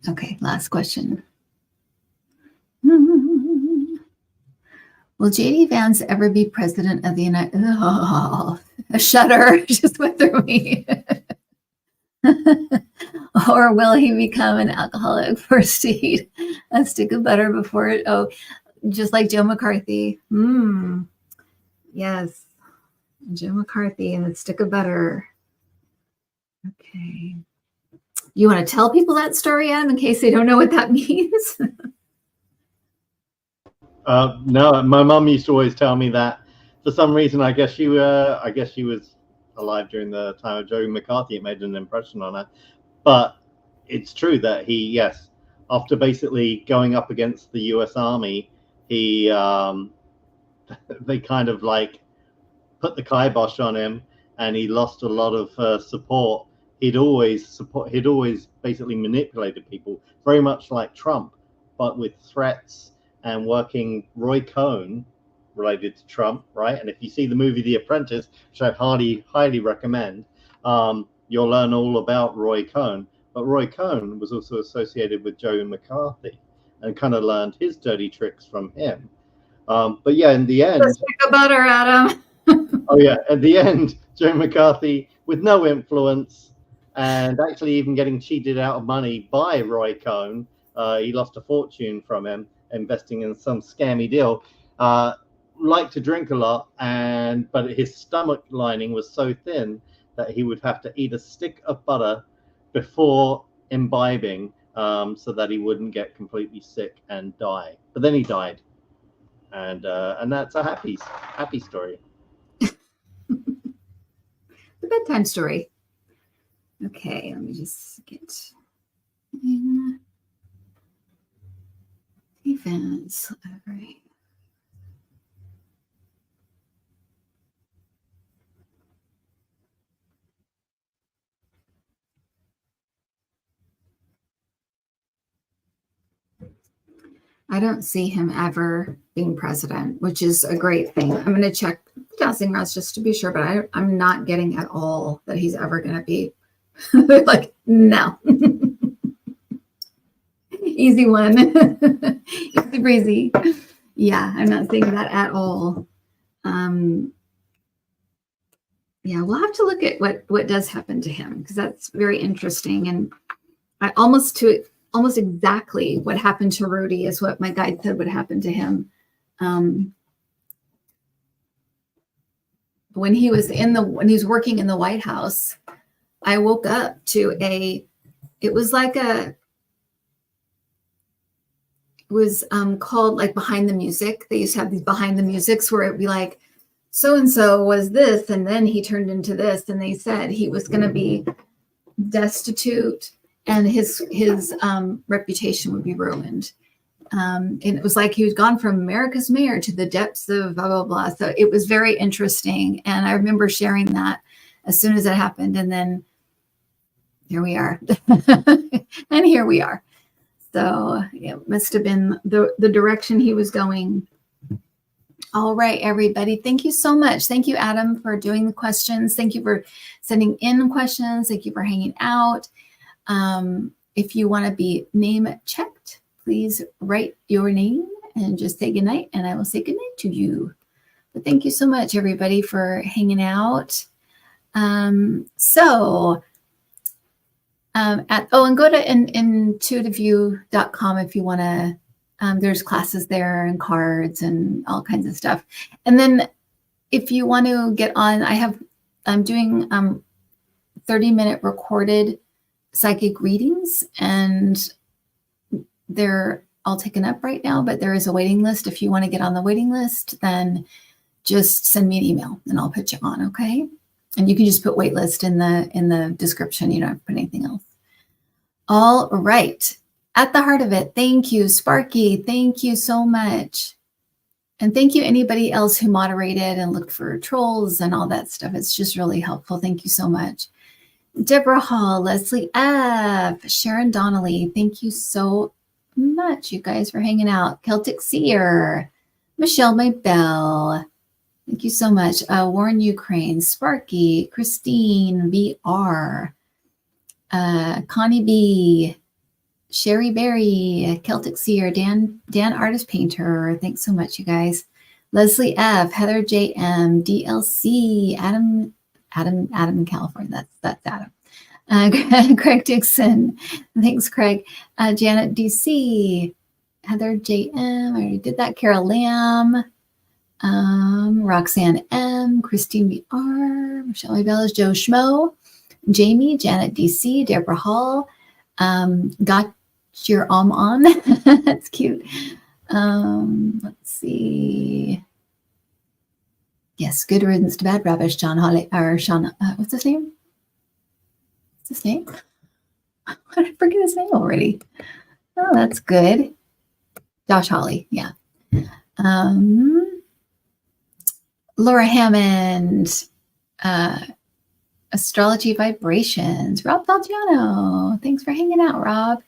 Okay, last question. Will J.D. Vance ever be president of the United States? Oh, a shudder just went through me. Or will he become an alcoholic first to eat a stick of butter before it? Oh, just like Joe McCarthy. Yes, Joe McCarthy and a stick of butter. Okay. You want to tell people that story, Adam, in case they don't know what that means? No, my mum used to always tell me that. For some reason, I guess she was alive during the time of Joe McCarthy. It made an impression on her. But it's true that after basically going up against the U.S. Army, they kind of like put the kibosh on him, and he lost a lot of support. He'd always basically manipulated people, very much like Trump, but with threats and working Roy Cohn related to Trump, right? And if you see the movie The Apprentice, which I highly recommend, you'll learn all about Roy Cohn. But Roy Cohn was also associated with Joe McCarthy and kind of learned his dirty tricks from him. But yeah, in the end, stick of butter, Adam. Oh yeah, at the end, Joe McCarthy, with no influence and actually even getting cheated out of money by Roy Cohn, he lost a fortune from him investing in some scammy deal. Liked to drink a lot, but his stomach lining was so thin that he would have to eat a stick of butter before imbibing, so that he wouldn't get completely sick and die. But then he died, and that's a happy story. The bedtime story. Okay, let me just get in events. All right. I don't see him ever being president, which is a great thing. I'm going to check the dowsing rods just to be sure, but I'm not getting at all that he's ever going to be like, no. Easy one. Easy breezy. Yeah, I'm not seeing that at all. Yeah, we'll have to look at what does happen to him, because that's very interesting. And I almost exactly what happened to Rudy is what my guide said would happen to him. When he was working in the White House, I woke up to it was called like Behind the Music. They used to have these Behind the Musics where it'd be like, so-and-so was this, and then he turned into this, and they said he was going to be destitute and his reputation would be ruined. And it was like he was gone from America's mayor to the depths of blah, blah, blah. So it was very interesting. And I remember sharing that as soon as it happened. And then here we are. And here we are. So it must have been the direction he was going. All right, everybody. Thank you so much. Thank you, Adam, for doing the questions. Thank you for sending in questions. Thank you for hanging out. If you want to be name checked, please write your name and just say goodnight, and I will say goodnight to you. But thank you so much, everybody, for hanging out. And go to intuitiveview.com if you want to. There's classes there and cards and all kinds of stuff. And then if you want to get on, I'm doing 30-minute recorded psychic readings, and they're all taken up right now, but there is a waiting list. If you want to get on the waiting list, then just send me an email and I'll put you on, okay? And you can just put wait list in the description. You don't have to put anything else. All right. At the heart of it, thank you, Sparky. Thank you so much. And thank you anybody else who moderated and looked for trolls and all that stuff. It's just really helpful. Thank you so much. Deborah Hall, Leslie F., Sharon Donnelly, thank you so much, you guys, for hanging out. Celtic Seer, Michelle Maybell, thank you so much. Warren Ukraine, Sparky, Christine VR, Connie B., Sherry Berry, Celtic Seer, Dan Artist Painter, thanks so much, you guys. Leslie F., Heather JM, DLC, Adam in California. That's Adam. Craig Dixon. Thanks, Craig. Janet DC. Heather JM. I already did that. Carol Lamb. Roxanne M. Christine VR. Michelle Bellas. Joe Schmo. Jamie. Janet DC. Deborah Hall. Got your on. That's cute. Let's see. Yes, good riddance to bad rubbish, John Holly, or Sean, what's his name? What's his name? I forget his name already. Oh, that's good. Josh Holly, yeah. Laura Hammond, Astrology Vibrations, Rob Valgiano. Thanks for hanging out, Rob.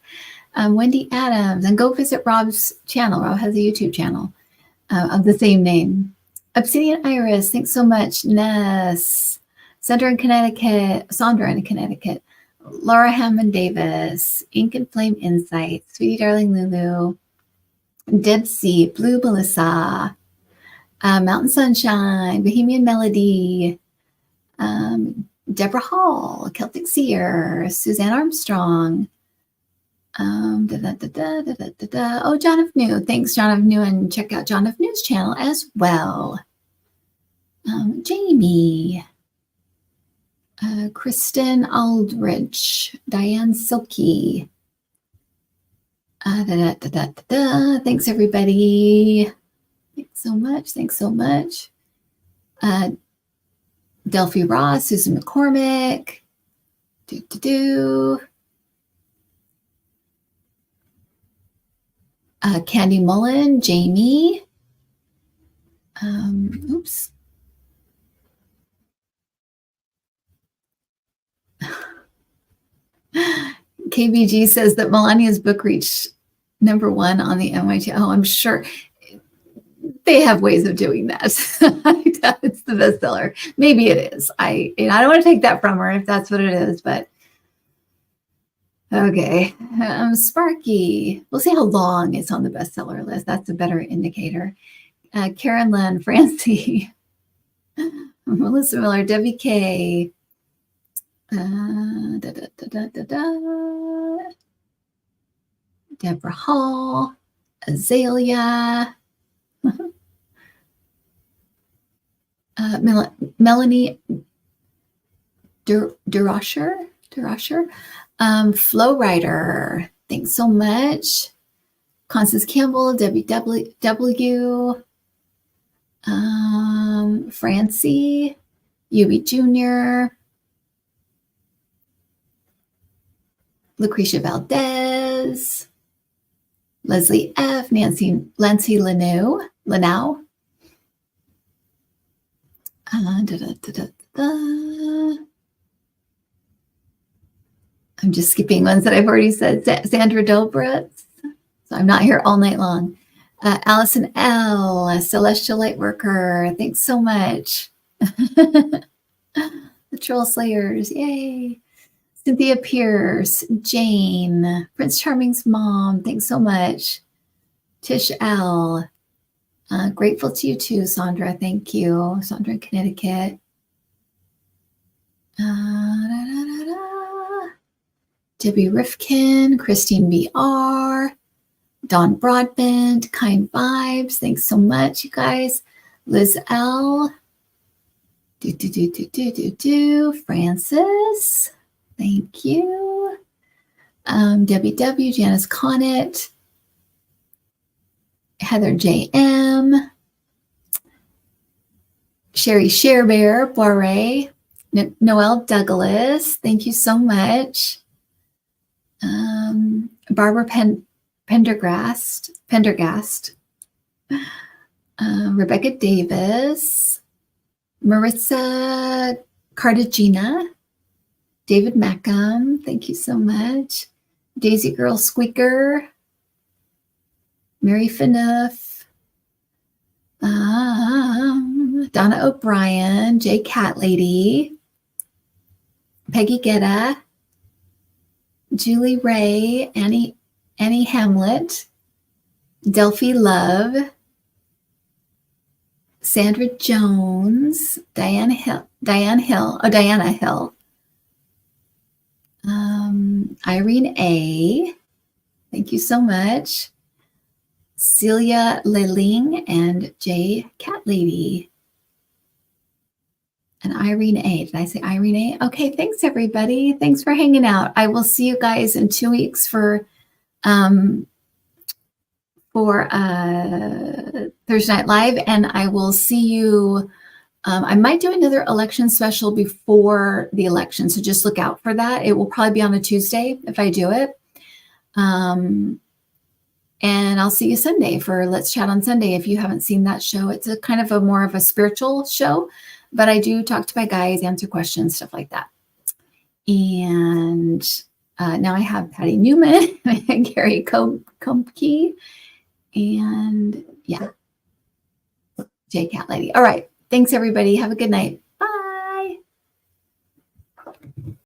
Wendy Adams, and go visit Rob's channel. Rob has a YouTube channel of the same name. Obsidian Iris, thanks so much. Ness, Sandra in Connecticut, Laura Hammond Davis, Ink and Flame Insights, Sweetie Darling Lulu, Deb C, Blue Melissa, Mountain Sunshine, Bohemian Melody, Deborah Hall, Celtic Seer, Suzanne Armstrong, Oh, John of New. Thanks, John of New, and check out John of New's channel as well. Jamie, Kristen Aldrich, Diane Silky. Thanks, everybody. Thanks so much. Thanks so much. Delphi Ross, Susan McCormick. Candy Mullen, Jamie. Oops. KBG says that Melania's book reached #1 on the NYT. Oh, I'm sure they have ways of doing that. I doubt it's the bestseller. Maybe it is. I don't want to take that from her if that's what it is, but okay. Sparky. We'll see how long it's on the bestseller list. That's a better indicator. Karen Lynn, Francie. Melissa Miller, Debbie K. Da, da, da, da, da, da. Deborah Hall, Azalea, Melanie Durasher, Flow Rider. Thanks so much. Constance Campbell, Debbie W. Francie, UB Jr., Lucretia Valdez, Leslie F., Nancy Lanau. I'm just skipping ones that I've already said. Sandra Dobritz. So I'm not here all night long. Allison L., Celestial Lightworker. Thanks so much. The Troll Slayers. Yay. Cynthia Pierce, Jane, Prince Charming's mom. Thanks so much. Tish L. Grateful to you too, Sandra. Thank you. Sandra in Connecticut. Debbie Rifkin, Christine BR, Dawn Broadbent, Kind Vibes. Thanks so much, you guys. Liz L. Francis. Thank you. Debbie W, Janice Connett, Heather J.M., Sherry Sharebear, Boire, Noelle Douglas. Thank you so much. Barbara Pendergast, Rebecca Davis, Marissa Cartagena, David Mackham, thank you so much. Daisy Girl Squeaker, Mary Finuff, Donna O'Brien, J Cat Lady, Peggy Guetta, Julie Ray, Annie Hamlet, Delphi Love, Sandra Jones, Diana Hill, Irene A. Thank you so much. Celia Liling and J Cat Lady. And Irene A. Did I say Irene A? Okay, thanks everybody. Thanks for hanging out. I will see you guys in 2 weeks for Thursday Night Live, and I will see you. I might do another election special before the election, so just look out for that. It will probably be on a Tuesday if I do it. And I'll see you Sunday for Let's Chat on Sunday. If you haven't seen that show, it's a kind of more of a spiritual show, but I do talk to my guys, answer questions, stuff like that. And now I have Patty Newman and Gary Kumpke, and yeah, J Cat Lady. All right. Thanks, everybody. Have a good night.